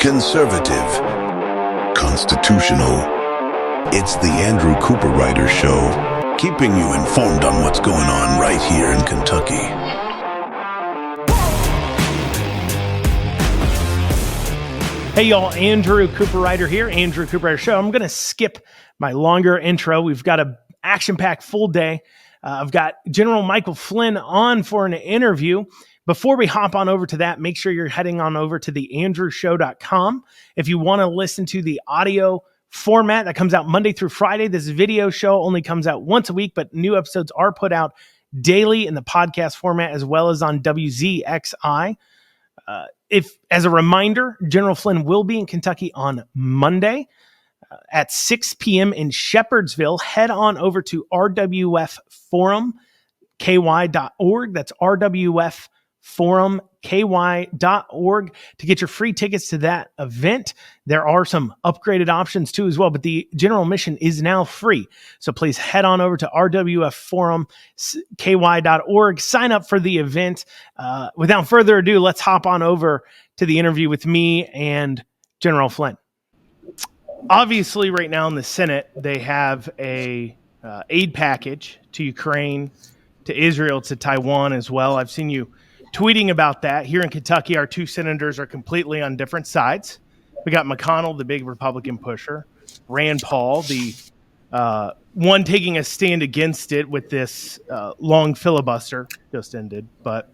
conservative, constitutional. It's the Andrew Cooperrider Show, keeping you informed on what's going on right here in Kentucky. Hey y'all, Andrew Cooperrider here, Andrew Cooperrider Show. I'm going to skip my longer intro. We've got an action-packed full day. I've got General Michael Flynn on for an interview. Before we hop on over to that, make sure you're heading on over to theandrewshow.com. If you want to listen to the audio format that comes out Monday through Friday, this video show only comes out once a week, but new episodes are put out daily in the podcast format as well as on WZXI. If, as a reminder, General Flynn will be in Kentucky on Monday at 6 p.m. in Shepherdsville. Head on over to rwfforumky.org. That's rwfforumky.org to get your free tickets to that event. There are some upgraded options too as well, but the general admission is now free. So please head on over to rwfforumky.org. Sign up for the event. Without further ado, let's hop on over to the interview with me and General Flynn. Obviously, right now in the Senate, they have a aid package to Ukraine, to Israel, to Taiwan as well. I've seen you tweeting about that. Here in Kentucky, our two senators are completely on different sides. We got McConnell, the big Republican pusher, Rand Paul, the one taking a stand against it with this long filibuster just ended. But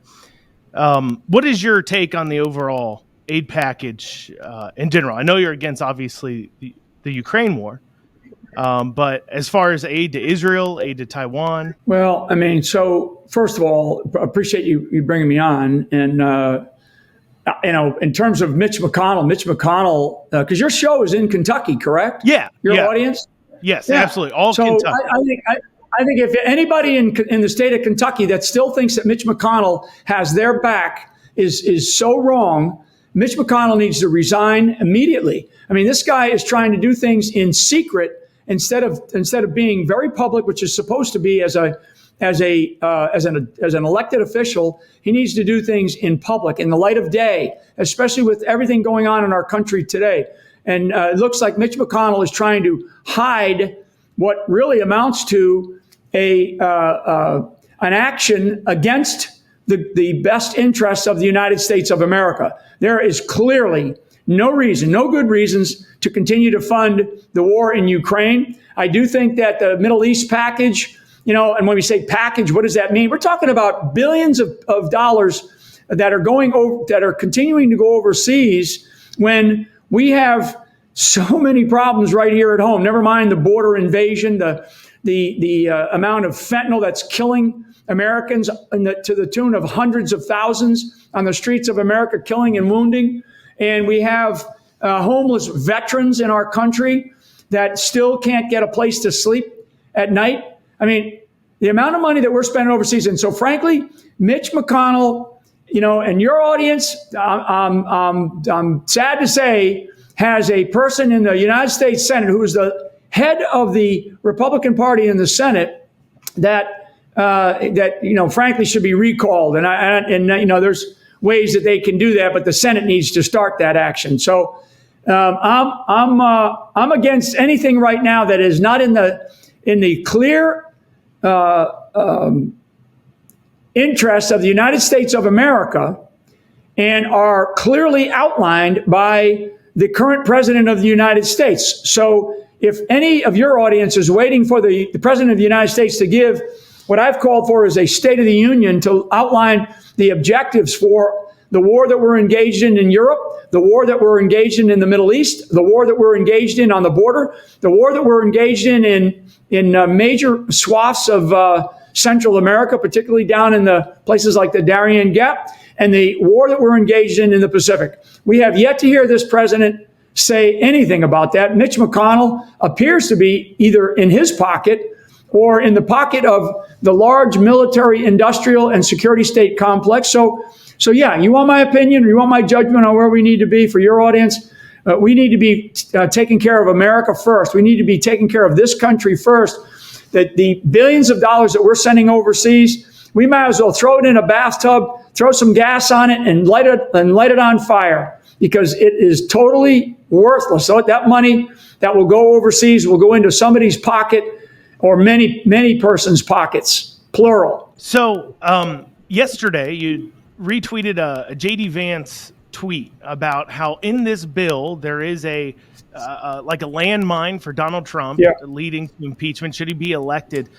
what is your take on the overall aid package in general? I know you're against, obviously, the Ukraine war, but as far as aid to Israel, aid to Taiwan? Well, I mean, so first of all, appreciate you bringing me on. And, in terms of Mitch McConnell, because your show is in Kentucky, correct? Yeah. Your audience? Yes, yeah. Absolutely. All so Kentucky. I think if anybody in the state of Kentucky that still thinks that Mitch McConnell has their back is so wrong. Mitch McConnell needs to resign immediately. I mean, this guy is trying to do things in secret instead of being very public, which is supposed to be as an elected official. He needs to do things in public, in the light of day, especially with everything going on in our country today. And it looks like Mitch McConnell is trying to hide what really amounts to an action against the best interests of the United States of America. There is clearly no good reasons to continue to fund the war in Ukraine. I do think that the Middle East package, and when we say package, what does that mean? We're talking about billions of dollars that are continuing to go overseas when we have so many problems right here at home. Never mind the border invasion, the amount of fentanyl that's killing Americans to the tune of hundreds of thousands on the streets of America, killing and wounding. And we have homeless veterans in our country that still can't get a place to sleep at night. I mean, the amount of money that we're spending overseas. And so frankly, Mitch McConnell, and your audience, I'm sad to say, has a person in the United States Senate who is the head of the Republican Party in the Senate that frankly should be recalled. And there's ways that they can do that, but the Senate needs to start that action. So I'm against anything right now that is not in the clear interests of the United States of America and are clearly outlined by the current president of the United States. So if any of your audience is waiting for the president of the United States to give what I've called for is a State of the Union to outline the objectives for the war that we're engaged in Europe, the war that we're engaged in the Middle East, the war that we're engaged in on the border, the war that we're engaged in major swaths of Central America, particularly down in the places like the Darien Gap, and the war that we're engaged in the Pacific. We have yet to hear this president say anything about that. Mitch McConnell appears to be either in his pocket or in the pocket of the large military, industrial, and security state complex. So yeah, you want my opinion, or you want my judgment on where we need to be for your audience? We need to be taking care of America first. We need to be taking care of this country first. That the billions of dollars that we're sending overseas, we might as well throw it in a bathtub, throw some gas on it, and light it on fire. because it is totally worthless. So that money that will go overseas will go into somebody's pocket or many persons' pockets, plural. So yesterday you retweeted a JD Vance tweet about how in this bill there is a like a landmine for Donald Trump, leading to impeachment should he be elected.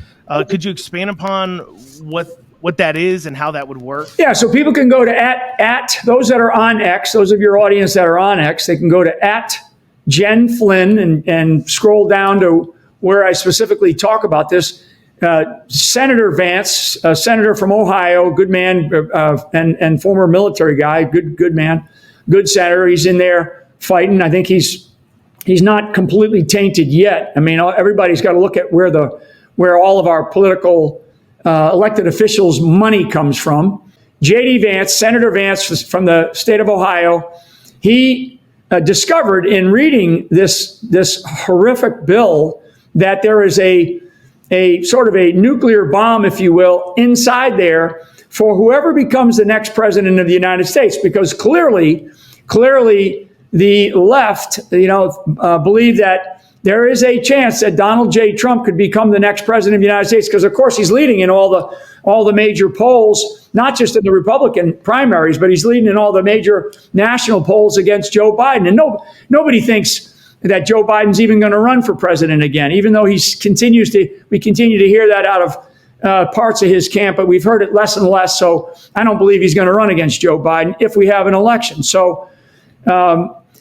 Could you expand upon what that is and how that would work? Yeah, so people can go to at those that are on X, those of your audience that are on X, they can go to at Jen Flynn and scroll down to where I specifically talk about this. Senator Vance, a senator from Ohio, good man, and former military guy, good man, good senator. He's in there fighting. I think he's not completely tainted yet. I mean, everybody's got to look at where all of our political elected officials' money comes from. J.D. Vance, Senator Vance from the state of Ohio, he discovered in reading this horrific bill that there is a sort of a nuclear bomb, if you will, inside there for whoever becomes the next president of the United States, because clearly the left, believe that there is a chance that Donald J. Trump could become the next president of the United States, because of course he's leading in all the major polls, not just in the Republican primaries, but he's leading in all the major national polls against Joe Biden. And nobody thinks that Joe Biden's even going to run for president again, even though we continue to hear that out of parts of his camp, but we've heard it less and less. So I don't believe he's going to run against Joe Biden if we have an election. So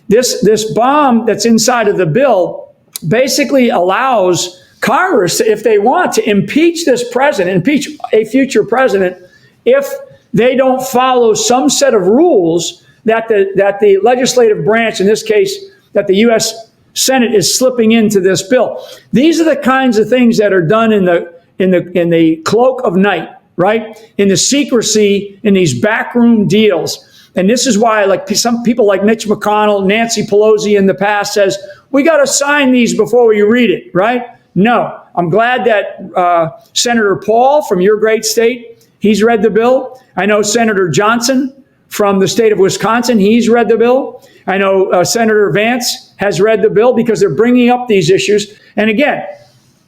this bomb that's inside of the bill basically allows Congress, if they want, to impeach this president, impeach a future president, if they don't follow some set of rules that the legislative branch, in this case, that the U.S. Senate is slipping into this bill. These are the kinds of things that are done in the cloak of night, right? In the secrecy, in these backroom deals. And this is why, like some people like Mitch McConnell, Nancy Pelosi in the past says, we got to sign these before we read it, right? No. I'm glad that Senator Paul from your great state, he's read the bill. I know Senator Johnson from the state of Wisconsin, he's read the bill. I know Senator Vance has read the bill, because they're bringing up these issues. And again,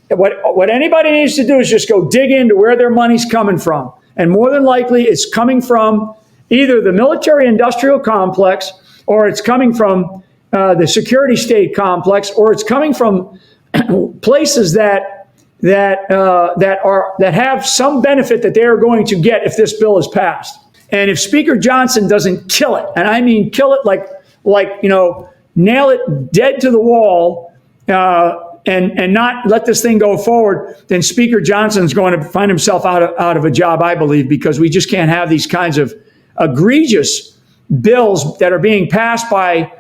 what anybody needs to do is just go dig into where their money's coming from. And more than likely, it's coming from either the military-industrial complex, or it's coming from the security state complex, or it's coming from places that have some benefit that they are going to get if this bill is passed. And if Speaker Johnson doesn't kill it, and I mean kill it like nail it dead to the wall, and not let this thing go forward, then Speaker Johnson's going to find himself out of a job, I believe, because we just can't have these kinds of egregious bills that are being passed by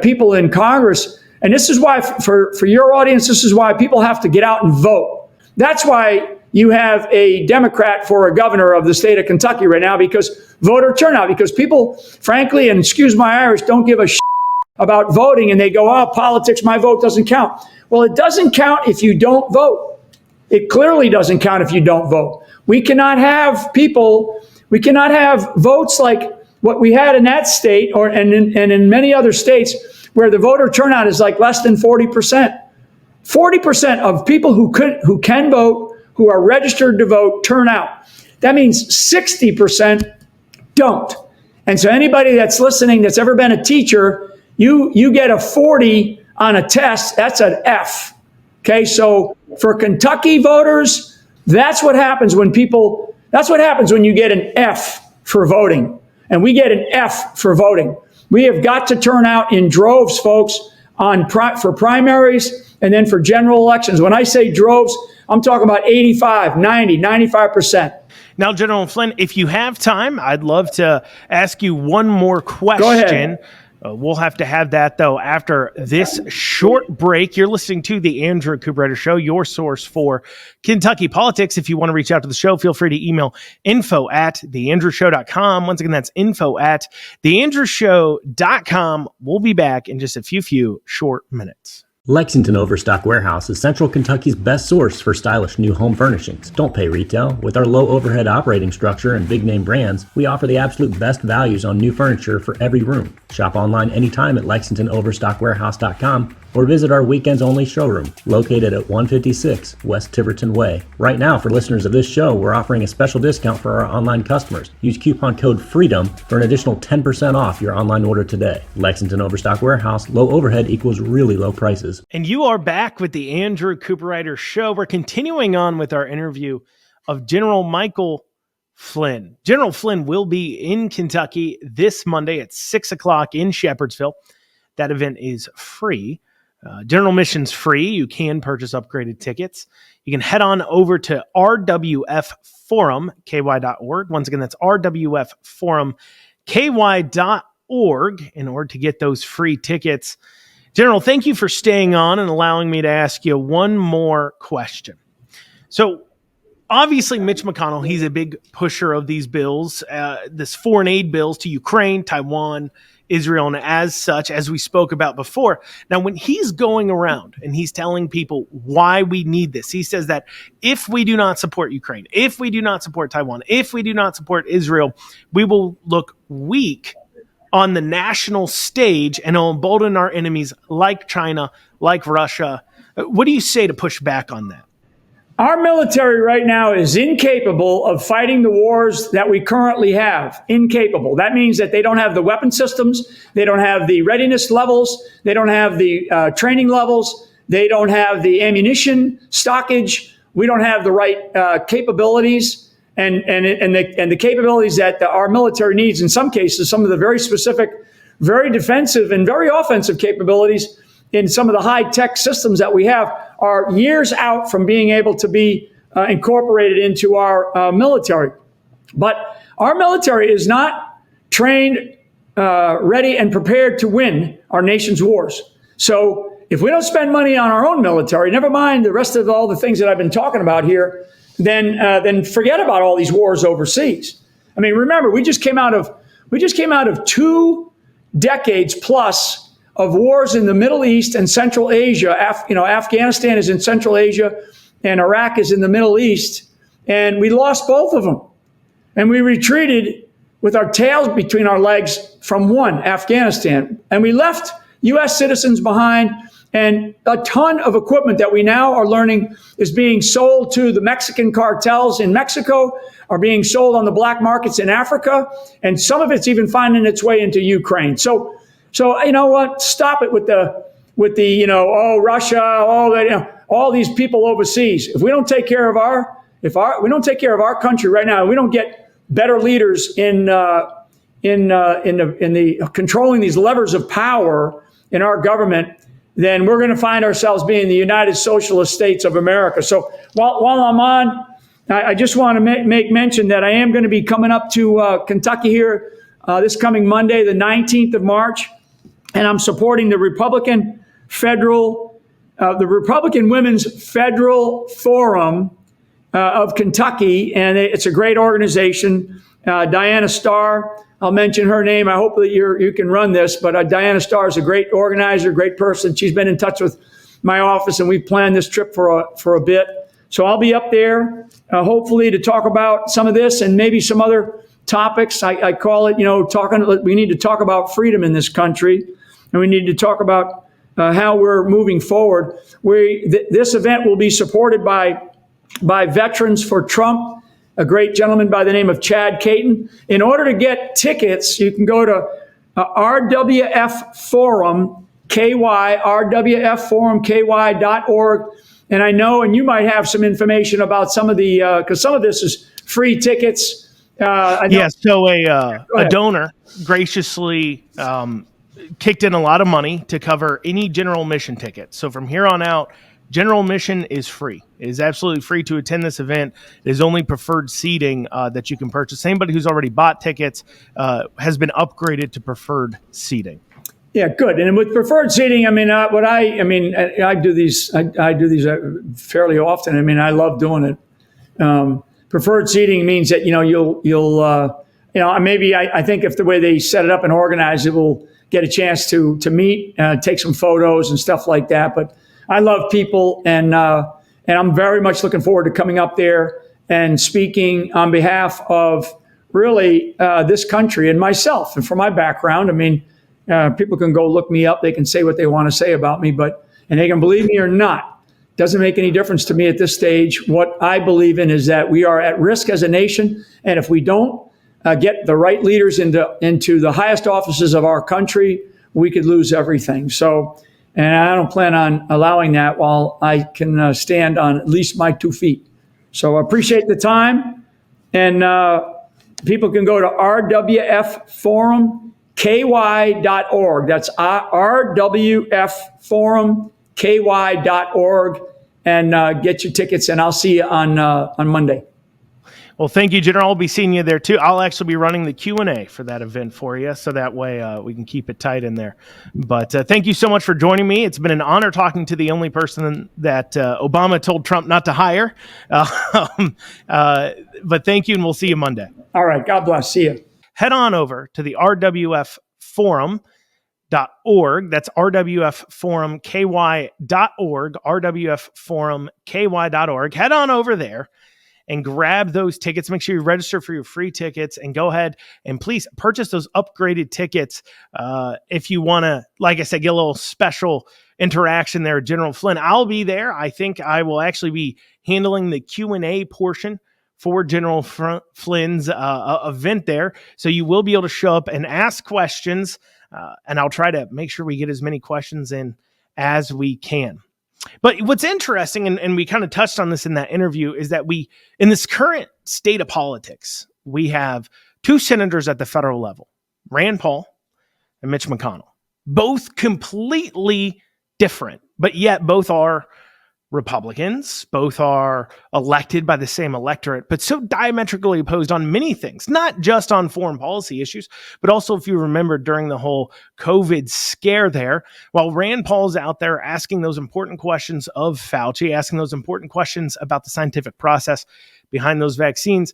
people in Congress. And this is why, for your audience, this is why people have to get out and vote. That's why you have a Democrat for a governor of the state of Kentucky right now, because voter turnout, because people, frankly, and excuse my Irish, don't give a shit about voting, and they go, oh, politics, my vote doesn't count. Well, it doesn't count if you don't vote. It clearly doesn't count if you don't vote. We cannot have votes like what we had in that state and in many other states where the voter turnout is like less than 40%. 40% of people who can vote, who are registered to vote, turn out. That means 60% don't. And so anybody that's listening that's ever been a teacher, you get a 40 on a test, that's an F. Okay, so for Kentucky voters, that's what happens when you get an F for voting. And we get an F for voting. We have got to turn out in droves, folks, for primaries and then for general elections. When I say droves, I'm talking about 85, 90, 95%. Now, General Flynn, if you have time, I'd love to ask you one more question. Go ahead. We'll have to have that, though, after this short break. You're listening to The Andrew Cooperrider Show, your source for Kentucky politics. If you want to reach out to the show, feel free to email info@theandrewshow.com. Once again, that's info@theandrewshow.com. We'll be back in just a few short minutes. Lexington Overstock Warehouse is Central Kentucky's best source for stylish new home furnishings. Don't pay retail. With our low overhead operating structure and big name brands, we offer the absolute best values on new furniture for every room. Shop online anytime at LexingtonOverstockWarehouse.com or visit our weekends only showroom located at 156 West Tiverton Way. Right now, for listeners of this show, we're offering a special discount for our online customers. Use coupon code FREEDOM for an additional 10% off your online order today. Lexington Overstock Warehouse, low overhead equals really low prices. And you are back with the Andrew Cooperrider Show. We're continuing on with our interview of General Michael Flynn. General Flynn will be in Kentucky this Monday at 6 o'clock in Shepherdsville. That event is free. General admission's free. You can purchase upgraded tickets. You can head on over to rwfforumky.org. Once again, that's rwfforumky.org in order to get those free tickets. General, thank you for staying on and allowing me to ask you one more question. So, obviously, Mitch McConnell, he's a big pusher of these bills, this foreign aid bills to Ukraine, Taiwan, Israel, and as such, as we spoke about before. Now, when he's going around and he's telling people why we need this, he says that if we do not support Ukraine, if we do not support Taiwan, if we do not support Israel, we will look weak on the national stage and it'll embolden our enemies like China, like Russia. What do you say to push back on that? Our military right now is incapable of fighting the wars that we currently have. Incapable. That means that they don't have the weapon systems. They don't have the readiness levels. They don't have the training levels. They don't have the ammunition stockage. We don't have the right capabilities and the capabilities that our military needs. In some cases, some of the very specific, very defensive and very offensive capabilities in some of the high-tech systems that we have are years out from being able to be incorporated into our military. But our military is not trained, ready, and prepared to win our nation's wars. So if we don't spend money on our own military, never mind the rest of all the things that I've been talking about here, then forget about all these wars overseas. I mean, remember, we just came out of 2 decades plus of wars in the Middle East and Central Asia. Afghanistan is in Central Asia and Iraq is in the Middle East. And we lost both of them. And we retreated with our tails between our legs from one, Afghanistan. And we left U.S. citizens behind, and a ton of equipment that we now are learning is being sold to the Mexican cartels in Mexico, are being sold on the black markets in Africa, and some of it's even finding its way into Ukraine. So you know what? Stop it with the Russia, all these people overseas. If we don't take care of we don't take care of our country right now, we don't get better leaders in the controlling these levers of power in our government, then we're going to find ourselves being the United Socialist States of America. So while I'm on, I just want to make mention that I am going to be coming up to Kentucky here this coming Monday, the 19th of March. And I'm supporting the Republican Women's Federal Forum of Kentucky, and it's a great organization. Diana Starr, I'll mention her name. I hope that you can run this, but Diana Starr is a great organizer, great person. She's been in touch with my office, and we've planned this trip for a bit. So I'll be up there, hopefully, to talk about some of this and maybe some other topics. I call it, we need to talk about freedom in this country. And we need to talk about how we're moving forward. This event will be supported by Veterans for Trump, a great gentleman by the name of Chad Caton. In order to get tickets, you can go to RWF Forum, rwfforumky.org. And I know, and you might have some information about some of the, because some of this is free tickets. So a donor graciously kicked in a lot of money to cover any general admission ticket. So from here on out, general admission is free. It is absolutely free to attend this event. It is only preferred seating that you can purchase. Anybody who's already bought tickets has been upgraded to preferred seating. Yeah, good. And with preferred seating, I do these fairly often. I mean, I love doing it. Preferred seating means that you'll maybe I think if the way they set it up and organize it will get a chance to meet, take some photos and stuff like that. But I love people, and I'm very much looking forward to coming up there and speaking on behalf of really this country and myself. And for my background, I mean, people can go look me up. They can say what they want to say about me, and they can believe me or not. Doesn't make any difference to me at this stage. What I believe in is that we are at risk as a nation, and if we don't get the right leaders into the highest offices of our country, we could lose everything. So, and I don't plan on allowing that while I can stand on at least my 2 feet. So I appreciate the time, and people can go to rwfforumky.org. That's rwfforumky.org, and get your tickets, and I'll see you on Monday. Well, thank you, General. I'll be seeing you there too. I'll actually be running the Q&A for that event for you, so that way we can keep it tight in there. But thank you so much for joining me. It's been an honor talking to the only person that Obama told Trump not to hire. But thank you, and we'll see you Monday. All right. God bless. See you. Head on over to the rwfforum.org. That's rwfforumky.org, rwfforumky.org. Head on over there and grab those tickets. Make sure you register for your free tickets, and go ahead and please purchase those upgraded tickets if you want to, like I said, get a little special interaction there with General Flynn. I'll be there. I think I will actually be handling the Q&A portion for General Flynn's event there. So you will be able to show up and ask questions, and I'll try to make sure we get as many questions in as we can. But what's interesting, and we kind of touched on this in that interview, is that in this current state of politics, we have two senators at the federal level, Rand Paul and Mitch McConnell, both completely different, but yet both are Republicans, both are elected by the same electorate, but so diametrically opposed on many things, not just on foreign policy issues, but also, if you remember, during the whole COVID scare there, while Rand Paul's out there asking those important questions of Fauci, asking those important questions about the scientific process behind those vaccines,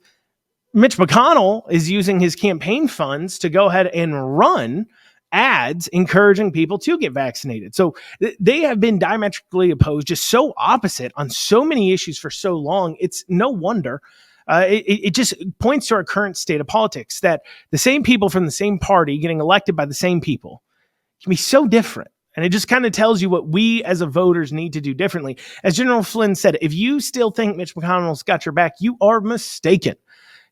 Mitch McConnell is using his campaign funds to go ahead and run ads encouraging people to get vaccinated. So they have been diametrically opposed, just so opposite on so many issues for so long. It's no wonder. It just points to our current state of politics, that the same people from the same party getting elected by the same people can be so different. And it just kind of tells you what we as a voters need to do differently. As General Flynn said, if you still think Mitch McConnell's got your back, you are mistaken.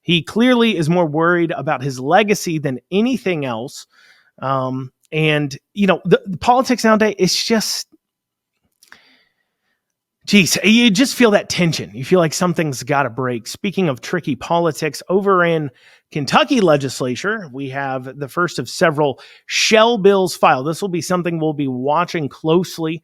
He clearly is more worried about his legacy than anything else. And you know, the politics nowadays, it's just, geez, you just feel that tension. You feel like something's got to break. Speaking of tricky politics, over in Kentucky legislature, we have the first of several shell bills filed. This will be something we'll be watching closely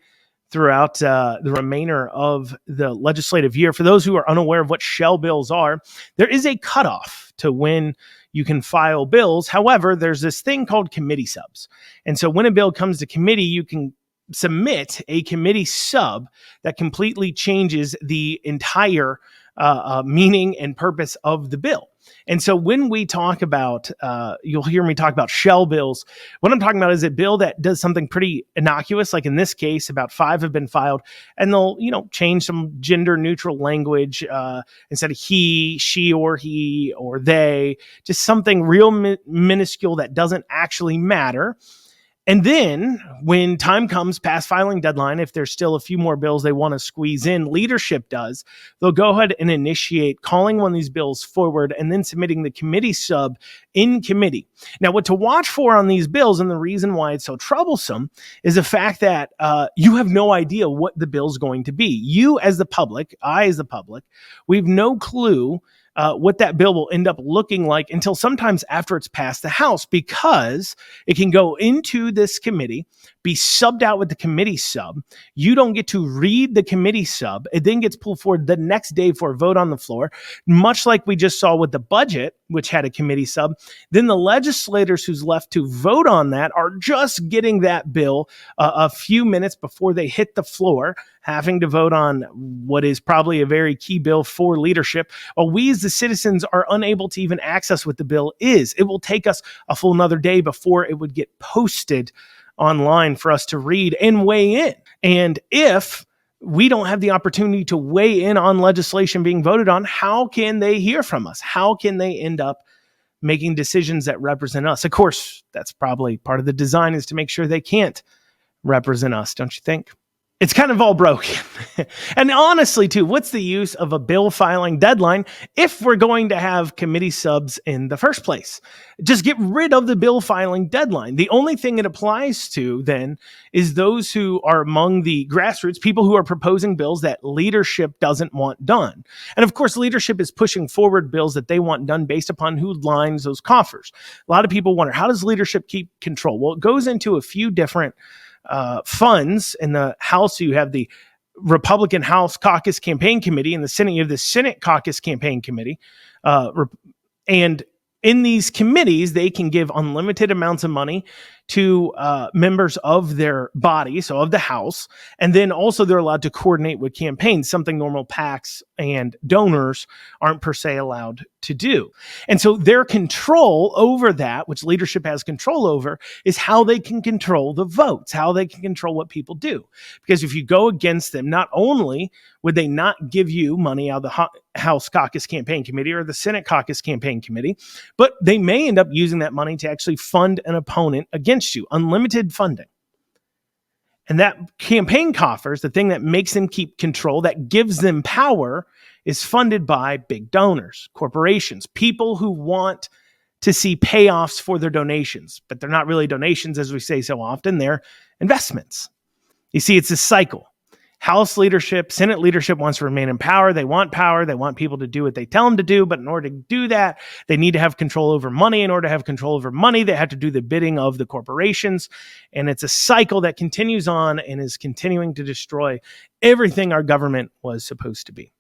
throughout the remainder of the legislative year. For those who are unaware of what shell bills are, there is a cutoff to when you can file bills. However, there's this thing called committee subs. And so when a bill comes to committee, you can submit a committee sub that completely changes the entire meaning and purpose of the bill. And so when we talk about, you'll hear me talk about shell bills, what I'm talking about is a bill that does something pretty innocuous. Like in this case, about 5 have been filed, and they'll, change some gender neutral language instead of he, she, or he, or they, just something real minuscule that doesn't actually matter. And then when time comes past filing deadline, if there's still a few more bills they want to squeeze in, leadership does, they'll go ahead and initiate calling one of these bills forward and then submitting the committee sub in committee. Now, what to watch for on these bills, and the reason why it's so troublesome, is the fact that you have no idea what the bill's going to be. You as the public, I as the public, we have no clue what that bill will end up looking like until sometimes after it's passed the House, because it can go into this committee, be subbed out with the committee sub. You don't get to read the committee sub. It then gets pulled forward the next day for a vote on the floor, much like we just saw with the budget which had a committee sub. Then the legislators who's left to vote on that are just getting that bill a few minutes before they hit the floor, having to vote on what is probably a very key bill for leadership. While we as the citizens are unable to even access what the bill is, it will take us a full another day before it would get posted online for us to read and weigh in. And if we don't have the opportunity to weigh in on legislation being voted on, how can they hear from us? How can they end up making decisions that represent us? Of course, that's probably part of the design, is to make sure they can't represent us, don't you think? It's kind of all broken. And honestly, too, what's the use of a bill filing deadline if we're going to have committee subs in the first place? Just get rid of the bill filing deadline. The only thing it applies to then is those who are among the grassroots, people who are proposing bills that leadership doesn't want done. And of course, leadership is pushing forward bills that they want done based upon who lines those coffers. A lot of people wonder, how does leadership keep control? Well, it goes into a few different funds. In the House, you have the Republican House Caucus Campaign Committee. In the Senate, you have the Senate Caucus Campaign Committee. And in these committees, they can give unlimited amounts of money to members of their body, so of the House. And then also they're allowed to coordinate with campaigns, something normal PACs and donors aren't per se allowed to do. And so their control over that, which leadership has control over, is how they can control the votes, how they can control what people do. Because if you go against them, not only would they not give you money out of the House Caucus Campaign Committee or the Senate Caucus Campaign Committee, but they may end up using that money to actually fund an opponent against you, unlimited funding. And that campaign coffers, the thing that makes them keep control, that gives them power, is funded by big donors, corporations, people who want to see payoffs for their donations. But they're not really donations, as we say so often, they're investments. You see, it's a cycle. House leadership, Senate leadership wants to remain in power. They want power. They want people to do what they tell them to do. But in order to do that, they need to have control over money. In order to have control over money, they have to do the bidding of the corporations. And it's a cycle that continues on and is continuing to destroy everything our government was supposed to be.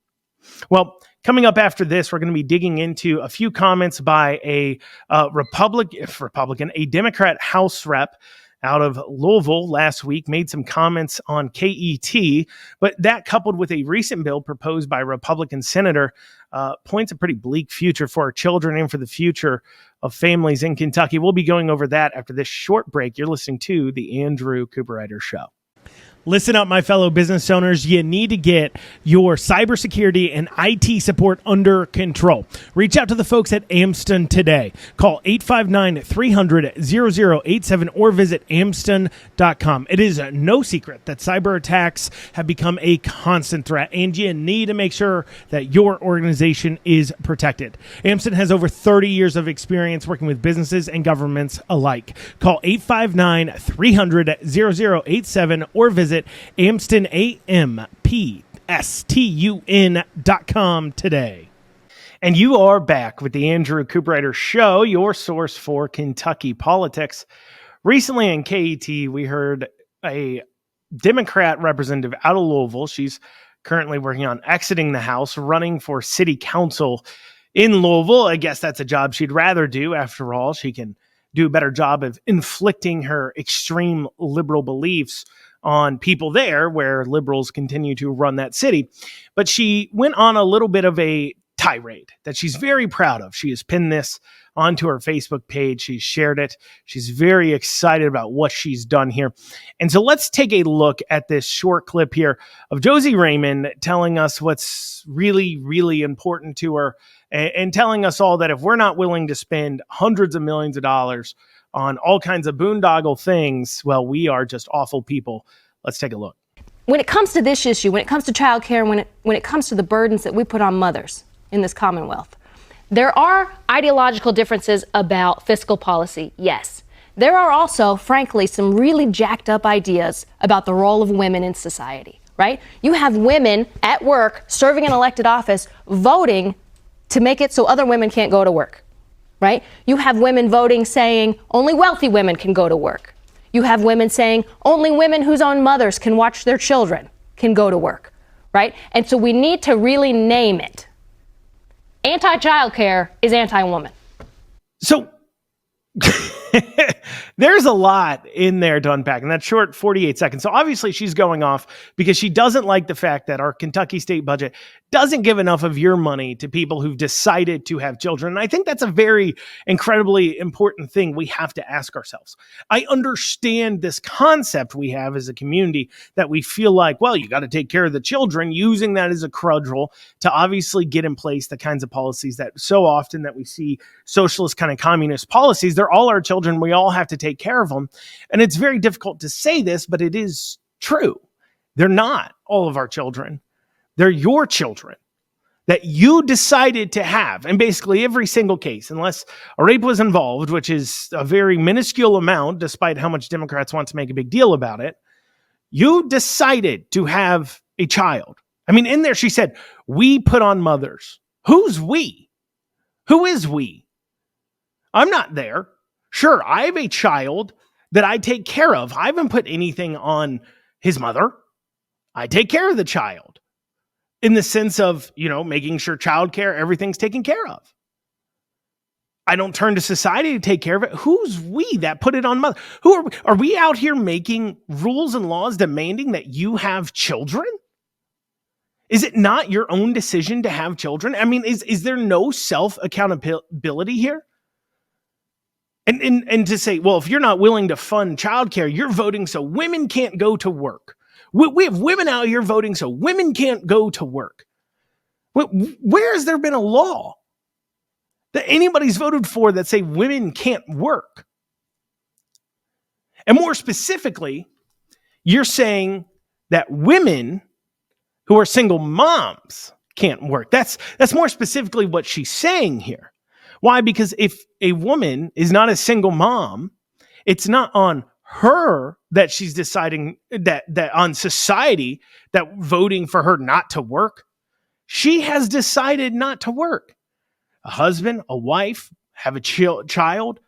Well, coming up after this, we're going to be digging into a few comments by a Democrat House rep out of Louisville last week, made some comments on KET, but that coupled with a recent bill proposed by a Republican senator points a pretty bleak future for our children and for the future of families in Kentucky. We'll be going over that after this short break. You're listening to The Andrew Cooperrider Show. Listen up, my fellow business owners. You need to get your cybersecurity and IT support under control. Reach out to the folks at Amston today. Call 859-300-0087 or visit amston.com. It is no secret that cyber attacks have become a constant threat, and you need to make sure that your organization is protected. Amston has over 30 years of experience working with businesses and governments alike. Call 859-300-0087 or visit AmstonAMPSTUN.com today. And you are back with the Andrew Cooperrider Show, your source for Kentucky politics. Recently in KET, we heard a Democrat representative out of Louisville. She's currently working on exiting the House, running for city council in Louisville. I guess that's a job she'd rather do. After all, she can do a better job of inflicting her extreme liberal beliefs on people there, where liberals continue to run that city. But she went on a little bit of a tirade that she's very proud of. She has pinned this onto her Facebook page. She's shared it. She's very excited about what she's done here. And so let's take a look at this short clip here of Josie Raymond telling us what's really, really important to her, and telling us all that if we're not willing to spend hundreds of millions of dollars on all kinds of boondoggle things, well, we are just awful people. Let's take a look. When it comes to this issue, when it comes to childcare, when it comes to the burdens that we put on mothers in this Commonwealth, there are ideological differences about fiscal policy, yes. There are also, frankly, some really jacked up ideas about the role of women in society, right? You have women at work serving an elected office voting to make it so other women can't go to work. Right? You have women voting saying only wealthy women can go to work. You have women saying only women whose own mothers can watch their children can go to work. Right? And so we need to really name it. Anti-childcare is anti-woman. So there's a lot in there to unpack in that short 48 seconds. So obviously she's going off because she doesn't like the fact that our Kentucky state budget doesn't give enough of your money to people who've decided to have children. And I think that's a very incredibly important thing we have to ask ourselves. I understand this concept we have as a community that we feel like, well, you got to take care of the children, using that as a cudgel to obviously get in place the kinds of policies that so often that we see socialist kind of communist policies. They're all our children. We all have to take care of them. And it's very difficult to say this, but it is true. They're not all of our children. They're your children that you decided to have. And basically every single case, unless a rape was involved, which is a very minuscule amount, despite how much Democrats want to make a big deal about it, you decided to have a child. I mean, in there, she said, we put on mothers. Who's we? Who is we? I'm not there. Sure, I have a child that I take care of. I haven't put anything on his mother. I take care of the child in the sense of, making sure childcare, everything's taken care of. I don't turn to society to take care of it. Who's we that put it on mother? Who are we? Are we out here making rules and laws demanding that you have children? Is it not your own decision to have children? I mean, is there no self-accountability here? And to say, well, if you're not willing to fund childcare, you're voting so women can't go to work. We have women out here voting so women can't go to work. Where has there been a law that anybody's voted for that say women can't work? And more specifically, you're saying that women who are single moms can't work. That's more specifically what she's saying here. Why? Because if a woman is not a single mom, it's not on her that she's deciding that on society that voting for her not to work. She has decided not to work. A husband, a wife, have a child.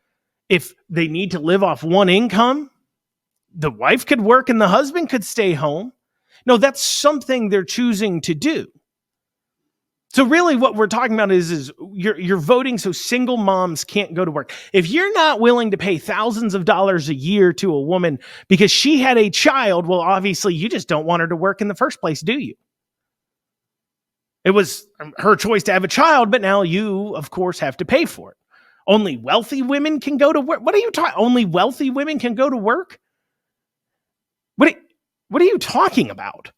If they need to live off one income, the wife could work and the husband could stay home. No, that's something they're choosing to do. So really what we're talking about is you're voting so single moms can't go to work. If you're not willing to pay thousands of dollars a year to a woman because she had a child, well, obviously you just don't want her to work in the first place, do you? It was her choice to have a child, but now you, of course, have to pay for it. Only wealthy women can go to work. What are you talking? Only wealthy women can go to work? What are you talking about?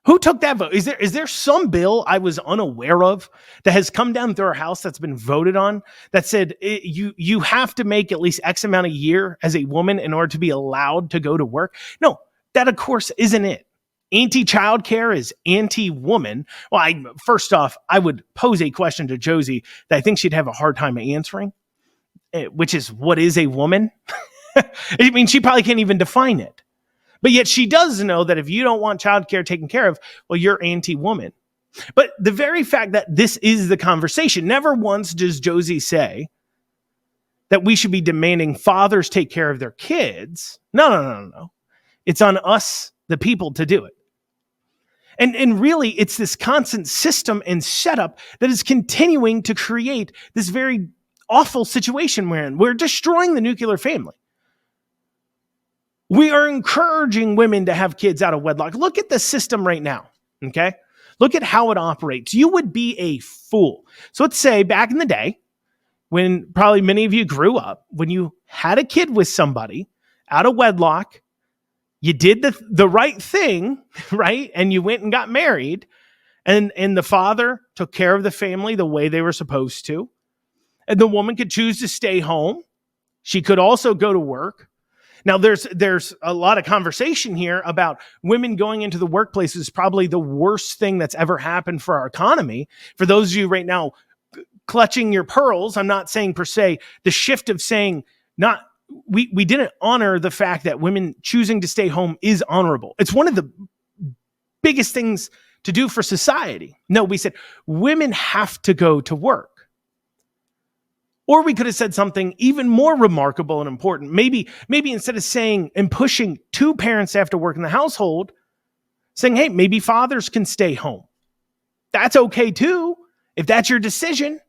Who took that vote? Is there some bill I was unaware of that has come down through our house that's been voted on that said you have to make at least X amount a year as a woman in order to be allowed to go to work? No, that of course isn't it. Anti-childcare is anti-woman. Well, first off, I would pose a question to Josie that I think she'd have a hard time answering, which is, what is a woman? I mean, she probably can't even define it. But yet she does know that if you don't want childcare taken care of, well, you're anti-woman. But the very fact that this is the conversation, never once does Josie say that we should be demanding fathers take care of their kids. No. It's on us, the people, to do it. And really, it's this constant system and setup that is continuing to create this very awful situation we're in. We're destroying the nuclear family. We are encouraging women to have kids out of wedlock. Look at the system right now, okay? Look at how it operates. You would be a fool. So let's say back in the day, when probably many of you grew up, when you had a kid with somebody out of wedlock, you did the right thing, right? And you went and got married, and the father took care of the family the way they were supposed to. And the woman could choose to stay home. She could also go to work. Now, there's a lot of conversation here about women going into the workplace is probably the worst thing that's ever happened for our economy. For those of you right now clutching your pearls, I'm not saying per se the shift of saying we didn't honor the fact that women choosing to stay home is honorable. It's one of the biggest things to do for society. No, we said women have to go to work. Or we could have said something even more remarkable and important. Maybe instead of saying and pushing two parents to have to work in the household, saying, hey, maybe fathers can stay home. That's okay too, if that's your decision.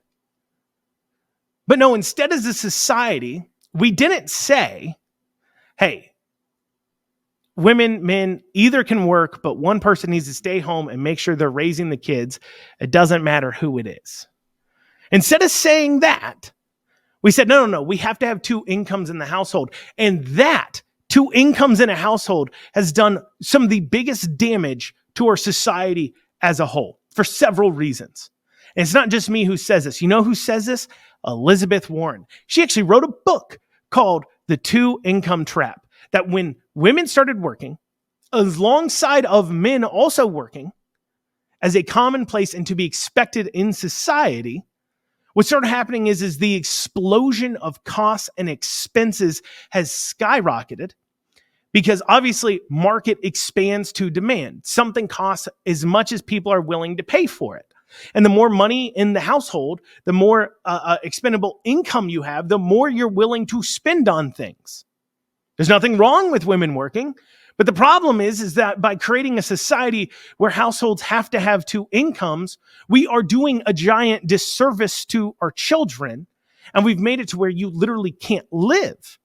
But no, instead as a society, we didn't say, hey, women, men, either can work, but one person needs to stay home and make sure they're raising the kids. It doesn't matter who it is. Instead of saying that, we said, no, we have to have two incomes in the household. And that two incomes in a household has done some of the biggest damage to our society as a whole for several reasons. And it's not just me who says this. You know who says this? Elizabeth Warren. She actually wrote a book called The Two Income Trap, that when women started working alongside of men also working as a commonplace and to be expected in society, what started happening is the explosion of costs and expenses has skyrocketed because obviously market expands to demand. Something costs as much as people are willing to pay for it. And the more money in the household, the more expendable income you have, the more you're willing to spend on things. There's nothing wrong with women working, but the problem is that by creating a society where households have to have two incomes, we are doing a giant disservice to our children, and we've made it to where you literally can't live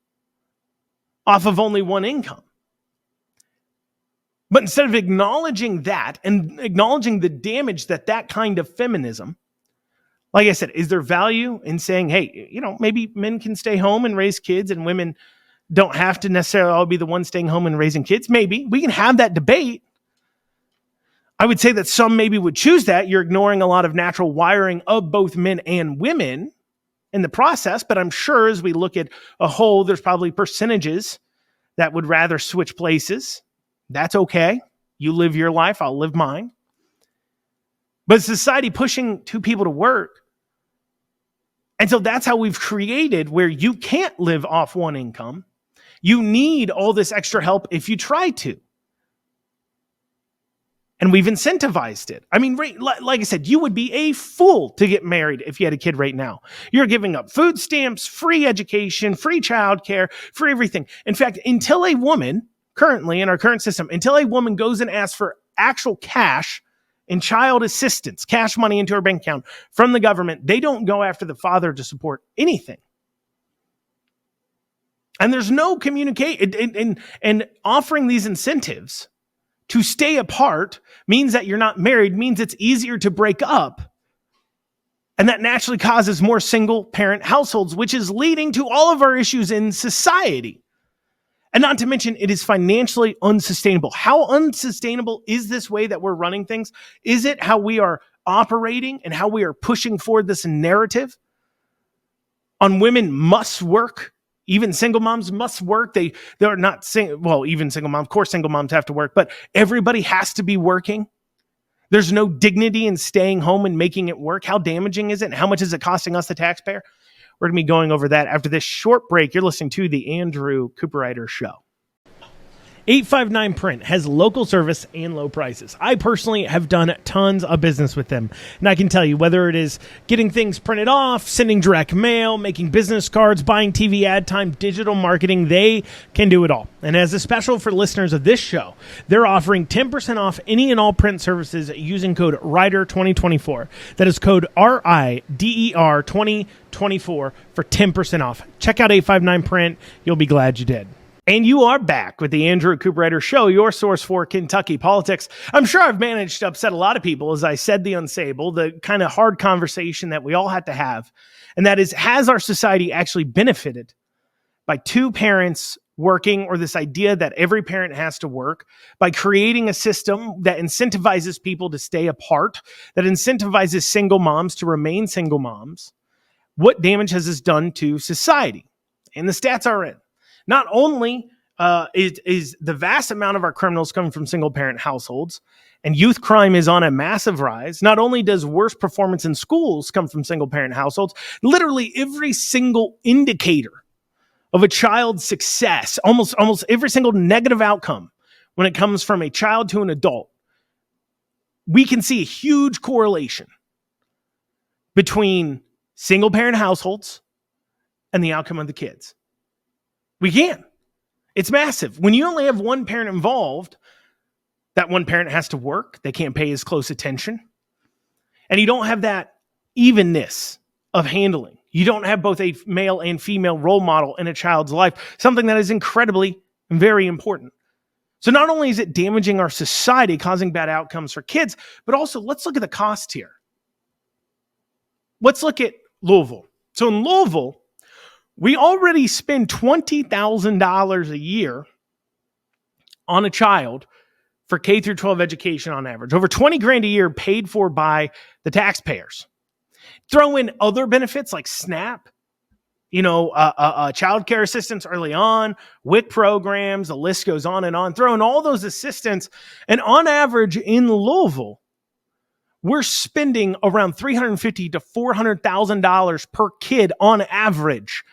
off of only one income. But instead of acknowledging that and acknowledging the damage that kind of feminism, like I said, is there value in saying, hey, maybe men can stay home and raise kids and women don't have to necessarily all be the ones staying home and raising kids? Maybe. We can have that debate. I would say that some maybe would choose that. You're ignoring a lot of natural wiring of both men and women in the process, but I'm sure as we look at a whole, there's probably percentages that would rather switch places. That's okay. You live your life, I'll live mine. But society pushing two people to work. And so that's how we've created where you can't live off one income. You need all this extra help if you try to. And we've incentivized it. I mean, like I said, you would be a fool to get married if you had a kid right now. You're giving up food stamps, free education, free childcare, free everything. In fact, until a woman, currently in our current system, until a woman goes and asks for actual cash and child assistance, cash money into her bank account from the government, they don't go after the father to support anything. And there's no communication. And offering these incentives to stay apart means that you're not married, means it's easier to break up. And that naturally causes more single parent households, which is leading to all of our issues in society. And not to mention, it is financially unsustainable. How unsustainable is this way that we're running things? Is it how we are operating and how we are pushing forward this narrative on women must work? Even single moms must work. They're not saying, well, even single moms, of course, single moms have to work, but everybody has to be working. There's no dignity in staying home and making it work. How damaging is it? And how much is it costing us, the taxpayer? We're going to be going over that after this short break. You're listening to the Andrew Cooperrider Show. 859 Print has local service and low prices. I personally have done tons of business with them. And I can tell you, whether it is getting things printed off, sending direct mail, making business cards, buying TV ad time, digital marketing, they can do it all. And as a special for listeners of this show, they're offering 10% off any and all print services using code RIDER2024. That is code RIDER 2024 for 10% off. Check out 859 Print. You'll be glad you did. And you are back with the Andrew Cooperrider Show, your source for Kentucky politics. I'm sure I've managed to upset a lot of people as I said the unsayable, the kind of hard conversation that we all had to have. And that is, has our society actually benefited by two parents working, or this idea that every parent has to work, by creating a system that incentivizes people to stay apart, that incentivizes single moms to remain single moms? What damage has this done to society? And the stats are in. Not only is the vast amount of our criminals coming from single-parent households, and youth crime is on a massive rise, not only does worse performance in schools come from single-parent households, literally every single indicator of a child's success, almost every single negative outcome when it comes from a child to an adult, we can see a huge correlation between single-parent households and the outcome of the kids. We can. It's massive. When you only have one parent involved, that one parent has to work. They can't pay as close attention. And you don't have that evenness of handling. You don't have both a male and female role model in a child's life, something that is incredibly very important. So not only is it damaging our society, causing bad outcomes for kids, but also let's look at the cost here. Let's look at Louisville. So in Louisville, we already spend $20,000 a year on a child for K through 12 education on average. Over 20 grand a year paid for by the taxpayers. Throw in other benefits like SNAP, childcare assistance early on, WIC programs, the list goes on and on. Throw in all those assistance, and on average in Louisville, we're spending around $350,000 to $400,000 per kid on average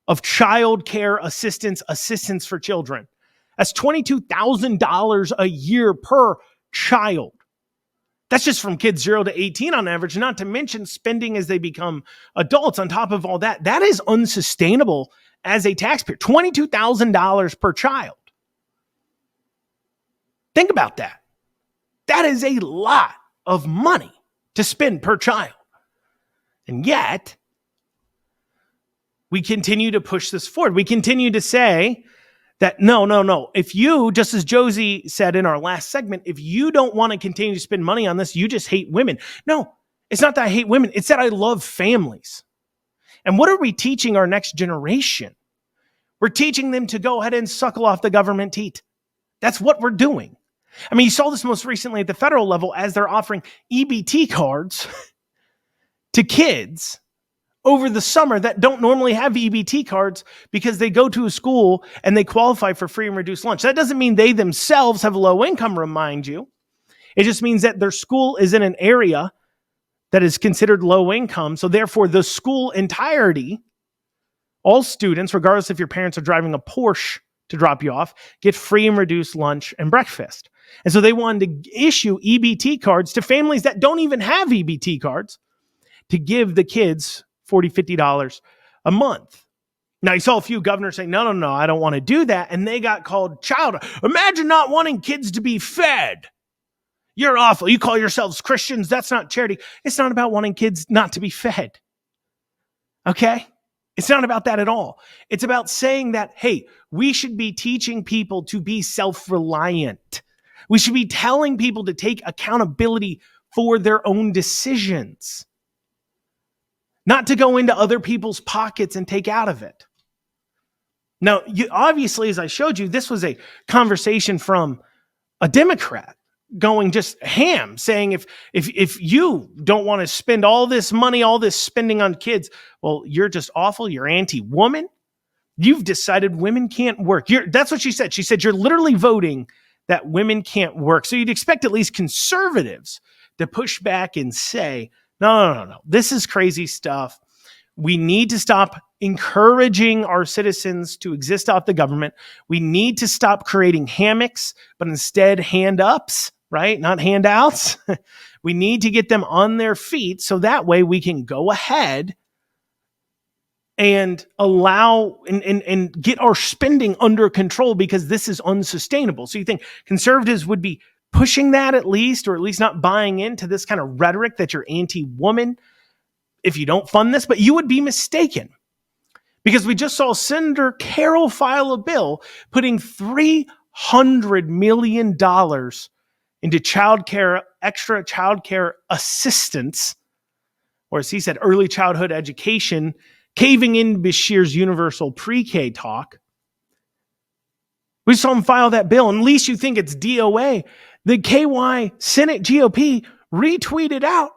of childcare assistance for children. That's $22,000 a year per child. That's just from kids 0 to 18 on average, not to mention spending as they become adults. On top of all that, that is unsustainable as a taxpayer. $22,000 per child. Think about that. That is a lot of money to spend per child. And yet, we continue to push this forward. We continue to say that no. If you, just as Josie said in our last segment, if you don't want to continue to spend money on this, you just hate women. No, it's not that I hate women. It's that I love families. And what are we teaching our next generation? We're teaching them to go ahead and suckle off the government teat. That's what we're doing. I mean, you saw this most recently at the federal level as they're offering EBT cards to kids over the summer that don't normally have EBT cards because they go to a school and they qualify for free and reduced lunch. That doesn't mean they themselves have low income, remind you. It just means that their school is in an area that is considered low income. So therefore, the school entirety, all students, regardless if your parents are driving a Porsche to drop you off, get free and reduced lunch and breakfast. And so they wanted to issue EBT cards to families that don't even have EBT cards to give the kids $40, $50 a month. Now, you saw a few governors saying, no, I don't want to do that. And they got called child. Imagine not wanting kids to be fed. You're awful. You call yourselves Christians. That's not charity. It's not about wanting kids not to be fed. Okay? It's not about that at all. It's about saying that, hey, we should be teaching people to be self-reliant. We should be telling people to take accountability for their own decisions. Not to go into other people's pockets and take out of it. Now, obviously, as I showed you, this was a conversation from a Democrat going just ham, saying if you don't want to spend all this money, all this spending on kids, well, you're just awful. You're anti-woman. You've decided women can't work. That's what she said. She said, you're literally voting that women can't work. So you'd expect at least conservatives to push back and say, no. This is crazy stuff. We need to stop encouraging our citizens to exist off the government. We need to stop creating hammocks, but instead hand-ups, right? Not handouts. We need to get them on their feet so that way we can go ahead and allow and get our spending under control, because this is unsustainable. So you think conservatives would be pushing that at least, or at least not buying into this kind of rhetoric that you're anti-woman if you don't fund this? But you would be mistaken, because we just saw Senator Carroll file a bill putting $300 million into childcare, extra childcare assistance, or as he said, early childhood education, caving in Bashir's universal pre-K talk. We saw him file that bill, and at least you think it's DOA. The KY Senate GOP retweeted out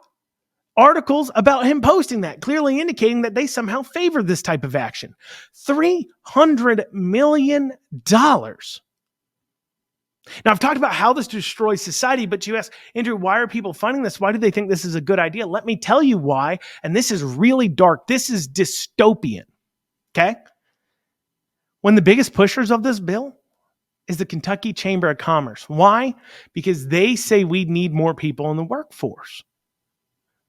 articles about him posting that, clearly indicating that they somehow favor this type of action. $300 million. Now, I've talked about how this destroys society, but you ask, Andrew, why are people funding this? Why do they think this is a good idea? Let me tell you why, and this is really dark. This is dystopian, okay? When the biggest pushers of this bill is the Kentucky Chamber of Commerce. Why? Because they say we need more people in the workforce.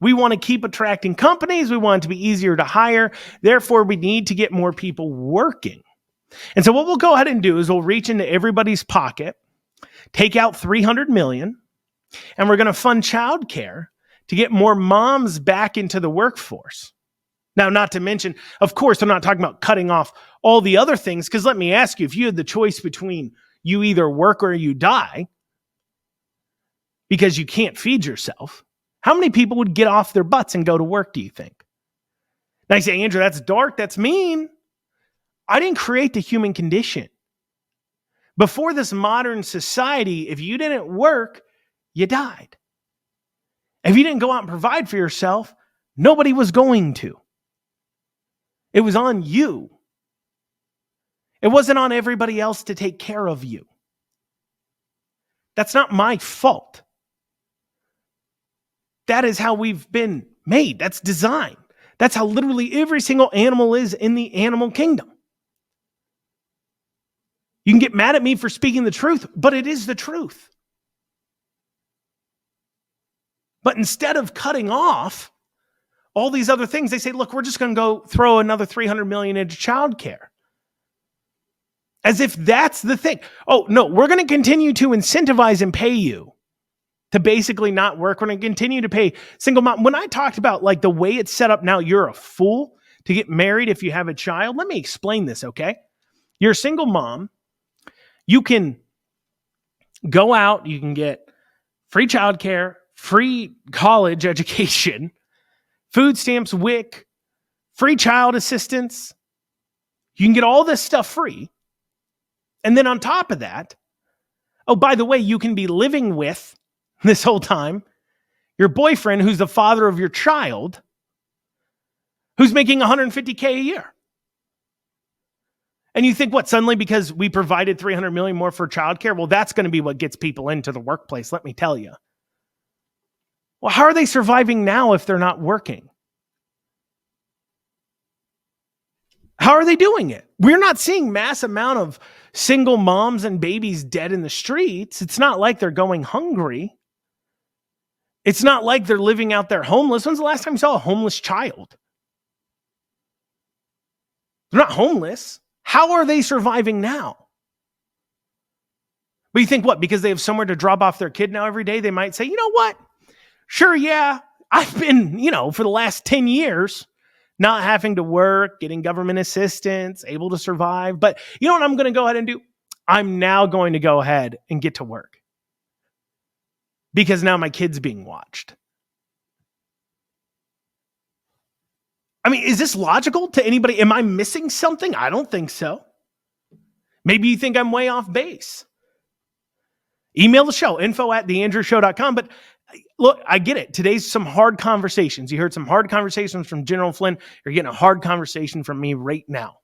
We want to keep attracting companies. We want it to be easier to hire. Therefore, we need to get more people working. And so what we'll go ahead and do is we'll reach into everybody's pocket, take out $300 million, and we're going to fund childcare to get more moms back into the workforce. Now, not to mention, of course, I'm not talking about cutting off all the other things, because let me ask you, if you had the choice between you either work or you die because you can't feed yourself, how many people would get off their butts and go to work, do you think? Now you say, Andrew, that's dark, that's mean. I didn't create the human condition. Before this modern society, if you didn't work, you died. If you didn't go out and provide for yourself, nobody was going to. It was on you. It wasn't on everybody else to take care of you. That's not my fault. That is how we've been made. That's design. That's how literally every single animal is in the animal kingdom. You can get mad at me for speaking the truth, but it is the truth. But instead of cutting off all these other things, they say, look, we're just going to go throw another $300 million into childcare. As if that's the thing. Oh, no, we're going to continue to incentivize and pay you to basically not work. We're going to continue to pay single mom. When I talked about like the way it's set up now, you're a fool to get married if you have a child. Let me explain this, okay? You're a single mom. You can go out, you can get free childcare, free college education, food stamps, WIC, free child assistance. You can get all this stuff free. And then on top of that, oh, by the way, you can be living with this whole time your boyfriend who's the father of your child who's making $150K a year. And you think, what, suddenly because we provided $300 million more for childcare? Well, that's going to be what gets people into the workplace, let me tell you. Well, how are they surviving now if they're not working? How are they doing it? We're not seeing mass amount of single moms and babies dead in the streets. It's not like they're going hungry. It's not like they're living out there homeless. When's the last time you saw a homeless child? They're not homeless. How are they surviving now? But you think what? Because they have somewhere to drop off their kid now every day, they might say, you know what? Sure, yeah, I've been, for the last 10 years, not having to work, getting government assistance, able to survive. But you know what I'm going to go ahead and do? I'm now going to go ahead and get to work. Because now my kid's being watched. I mean, is this logical to anybody? Am I missing something? I don't think so. Maybe you think I'm way off base. Email the show, info@theandrewshow.com. But look, I get it. Today's some hard conversations. You heard some hard conversations from General Flynn. You're getting a hard conversation from me right now.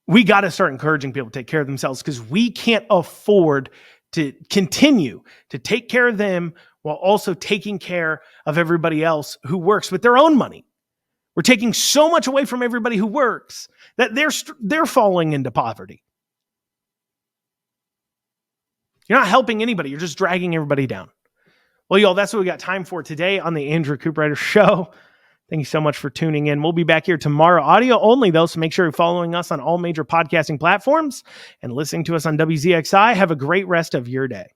We got to start encouraging people to take care of themselves because we can't afford to continue to take care of them while also taking care of everybody else who works with their own money. We're taking so much away from everybody who works that they're falling into poverty. You're not helping anybody. You're just dragging everybody down. Well, y'all, that's what we got time for today on the Andrew Cooperrider Show. Thank you so much for tuning in. We'll be back here tomorrow. Audio only, though, so make sure you're following us on all major podcasting platforms and listening to us on WZXI. Have a great rest of your day.